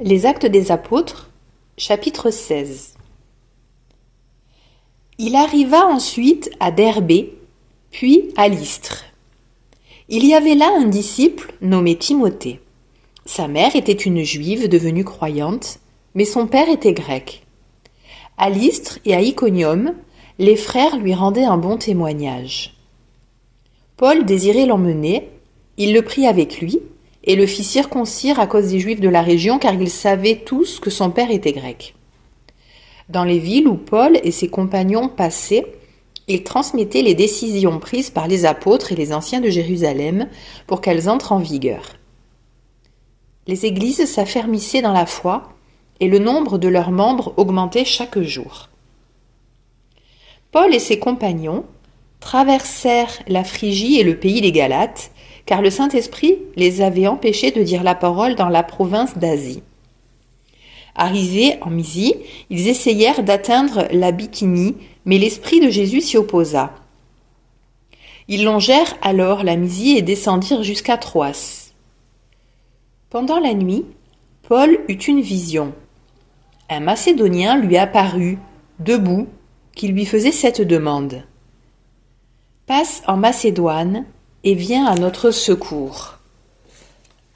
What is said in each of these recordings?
Les Actes des Apôtres, chapitre 16. Il arriva ensuite à Derbé, puis à Lystre. Il y avait là un disciple nommé Timothée. Sa mère était une juive devenue croyante, mais son père était grec. À Lystre et à Iconium, les frères lui rendaient un bon témoignage. Paul désirait l'emmener, il le prit avec lui, et le fit circoncire à cause des Juifs de la région, car ils savaient tous que son père était grec. Dans les villes où Paul et ses compagnons passaient, ils transmettaient les décisions prises par les apôtres et les anciens de Jérusalem pour qu'elles entrent en vigueur. Les églises s'affermissaient dans la foi, et le nombre de leurs membres augmentait chaque jour. Paul et ses compagnons traversèrent la Phrygie et le pays des Galates, car le Saint-Esprit les avait empêchés de dire la parole dans la province d'Asie. Arrivés en Mysie, ils essayèrent d'atteindre la Bithynie, mais l'Esprit de Jésus s'y opposa. Ils longèrent alors la Mysie et descendirent jusqu'à Troas. Pendant la nuit, Paul eut une vision. Un Macédonien lui apparut, debout, qui lui faisait cette demande. « Passe en Macédoine et viens à notre secours. »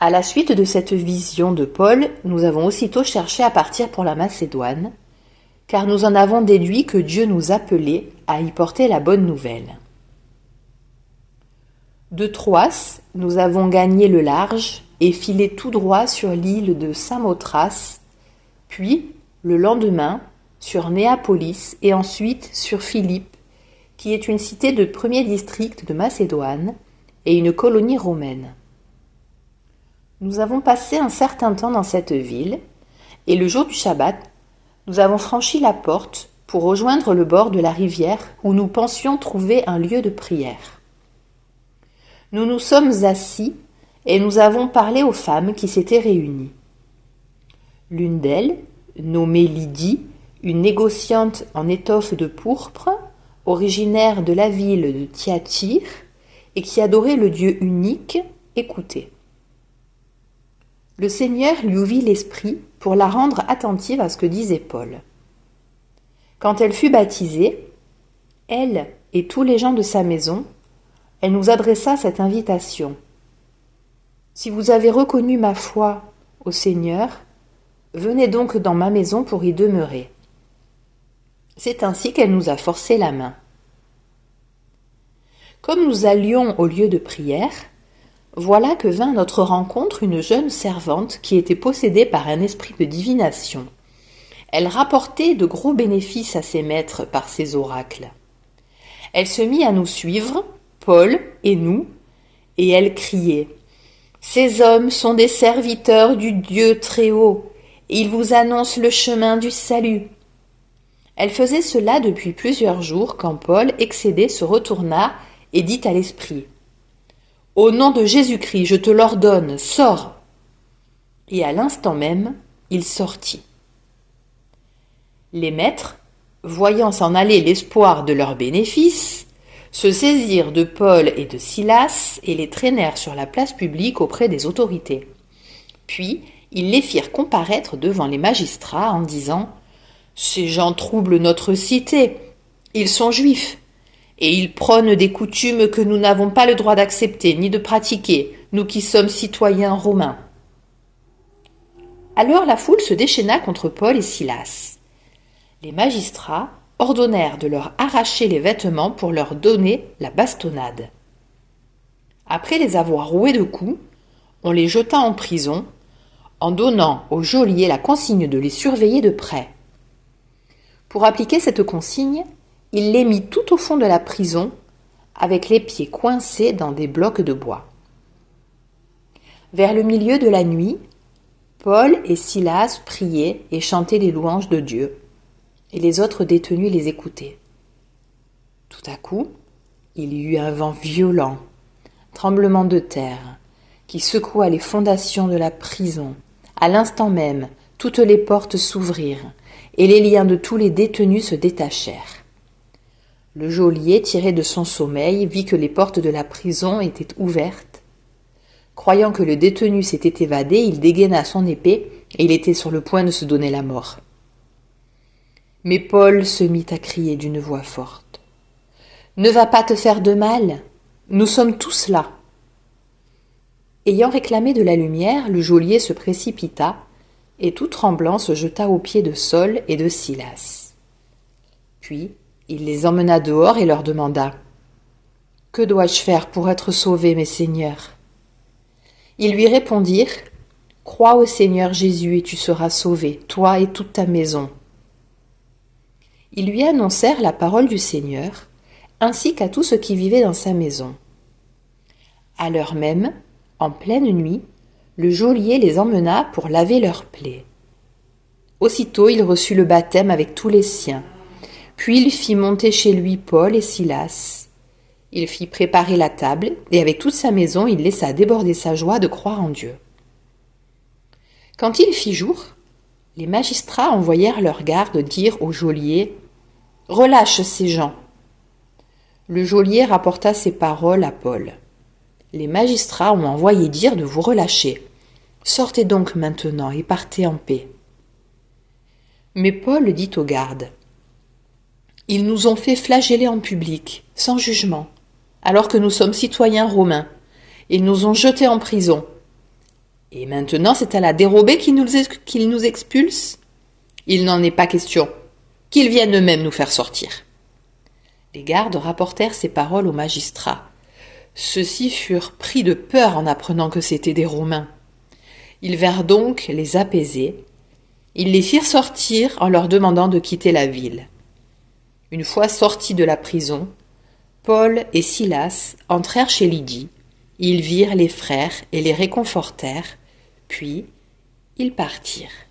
À la suite de cette vision de Paul, nous avons aussitôt cherché à partir pour la Macédoine, car nous en avons déduit que Dieu nous appelait à y porter la bonne nouvelle. De Troas, nous avons gagné le large et filé tout droit sur l'île de Samothrace, puis, le lendemain, sur Néapolis et ensuite sur Philippe, qui est une cité de premier district de Macédoine et une colonie romaine. Nous avons passé un certain temps dans cette ville, et le jour du Shabbat, nous avons franchi la porte pour rejoindre le bord de la rivière où nous pensions trouver un lieu de prière. Nous nous sommes assis et nous avons parlé aux femmes qui s'étaient réunies. L'une d'elles, nommée Lydie, une négociante en étoffe de pourpre, originaire de la ville de Thyatire et qui adorait le Dieu unique, écoutait. Le Seigneur lui ouvrit l'esprit pour la rendre attentive à ce que disait Paul. Quand elle fut baptisée, elle et tous les gens de sa maison, elle nous adressa cette invitation. « Si vous avez reconnu ma foi au Seigneur, venez donc dans ma maison pour y demeurer. » C'est ainsi qu'elle nous a forcé la main. Comme nous allions au lieu de prière, voilà que vint à notre rencontre une jeune servante qui était possédée par un esprit de divination. Elle rapportait de gros bénéfices à ses maîtres par ses oracles. Elle se mit à nous suivre, Paul et nous, et elle criait « Ces hommes sont des serviteurs du Dieu Très-Haut, et ils vous annoncent le chemin du salut. » Elle faisait cela depuis plusieurs jours quand Paul, excédé, se retourna et dit à l'esprit « Au nom de Jésus-Christ, je te l'ordonne, sors !» Et à l'instant même, il sortit. Les maîtres, voyant s'en aller l'espoir de leurs bénéfices, se saisirent de Paul et de Silas et les traînèrent sur la place publique auprès des autorités. Puis, ils les firent comparaître devant les magistrats en disant « Ces gens troublent notre cité, ils sont juifs. Et ils prônent des coutumes que nous n'avons pas le droit d'accepter ni de pratiquer, nous qui sommes citoyens romains. » Alors la foule se déchaîna contre Paul et Silas. Les magistrats ordonnèrent de leur arracher les vêtements pour leur donner la bastonnade. Après les avoir roués de coups, on les jeta en prison, en donnant au geôlier la consigne de les surveiller de près. Pour appliquer cette consigne, il les mit tout au fond de la prison, avec les pieds coincés dans des blocs de bois. Vers le milieu de la nuit, Paul et Silas priaient et chantaient les louanges de Dieu, et les autres détenus les écoutaient. Tout à coup, il y eut un vent violent, tremblement de terre, qui secoua les fondations de la prison. À l'instant même, toutes les portes s'ouvrirent, et les liens de tous les détenus se détachèrent. Le geôlier, tiré de son sommeil, vit que les portes de la prison étaient ouvertes. Croyant que le détenu s'était évadé, il dégaina son épée et il était sur le point de se donner la mort. Mais Paul se mit à crier d'une voix forte. « Ne va pas te faire de mal, nous sommes tous là. » Ayant réclamé de la lumière, le geôlier se précipita et tout tremblant se jeta aux pieds de Saul et de Silas. Puis il les emmena dehors et leur demanda « Que dois-je faire pour être sauvé, mes seigneurs ?» Ils lui répondirent « Crois au Seigneur Jésus et tu seras sauvé, toi et toute ta maison. » Ils lui annoncèrent la parole du Seigneur, ainsi qu'à tous ceux qui vivaient dans sa maison. À l'heure même, en pleine nuit, le geôlier les emmena pour laver leurs plaies. Aussitôt il reçut le baptême avec tous les siens, puis il fit monter chez lui Paul et Silas. Il fit préparer la table, et avec toute sa maison il laissa déborder sa joie de croire en Dieu. Quand il fit jour, les magistrats envoyèrent leurs gardes dire au geôlier « Relâche ces gens !» Le geôlier rapporta ces paroles à Paul. « Les magistrats ont envoyé dire de vous relâcher. Sortez donc maintenant et partez en paix. » Mais Paul dit aux gardes « Ils nous ont fait flageller en public, sans jugement, alors que nous sommes citoyens romains. Ils nous ont jetés en prison. Et maintenant c'est à la dérobée qu'ils nous expulsent? Il n'en est pas question. Qu'ils viennent eux-mêmes nous faire sortir. » Les gardes rapportèrent ces paroles aux magistrats. Ceux-ci furent pris de peur en apprenant que c'étaient des Romains. Ils vinrent donc les apaiser. Ils les firent sortir en leur demandant de quitter la ville. Une fois sortis de la prison, Paul et Silas entrèrent chez Lydie. Ils virent les frères et les réconfortèrent, puis ils partirent.